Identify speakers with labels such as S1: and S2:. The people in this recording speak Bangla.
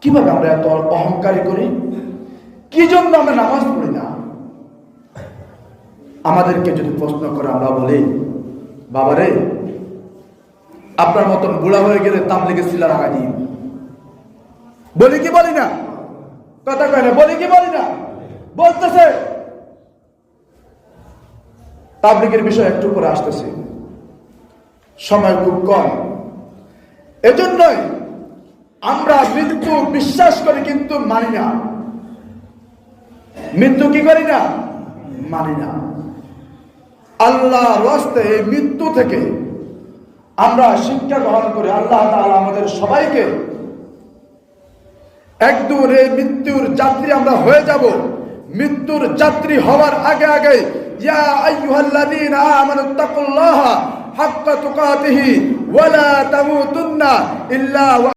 S1: কিভাবে আমরা এত অহংকারী করি? কি জন্য আমরা নামাজ পড়ি না? আমাদেরকে যদি প্রশ্ন করে আমরা বলি, বাবারে আপনার মতন বুড়া হয়ে গেলে তাবলীগের শিলা রাখা দিন, বলি কি বলি না? কথা কয় না, বলি কি বলি না? বলতেছে। তাবলীগের বিষয় একটু করে আসতেছে, সময় খুব কম। এজন্যই আমরা মৃত্যু বিশ্বাস করি কিন্তু মানি না। মৃত্যু কি করি না? মানি না। আল্লাহর রাস্তে এই মৃত্যু থেকে আমরা শিক্ষা গ্রহণ করি। আল্লাহ তাআলা আমাদের সবাইকে একদূর এই মৃত্যুর যাত্রী আমরা হয়ে যাব। মৃত্যুর যাত্রী হওয়ার আগে আগে ইয়া আইয়ুহাল্লাযীনা আমানুত্তাকুল্লাহা হাক্কা তুকাতিহি ওয়া লা তামুতুন্না ইল্লা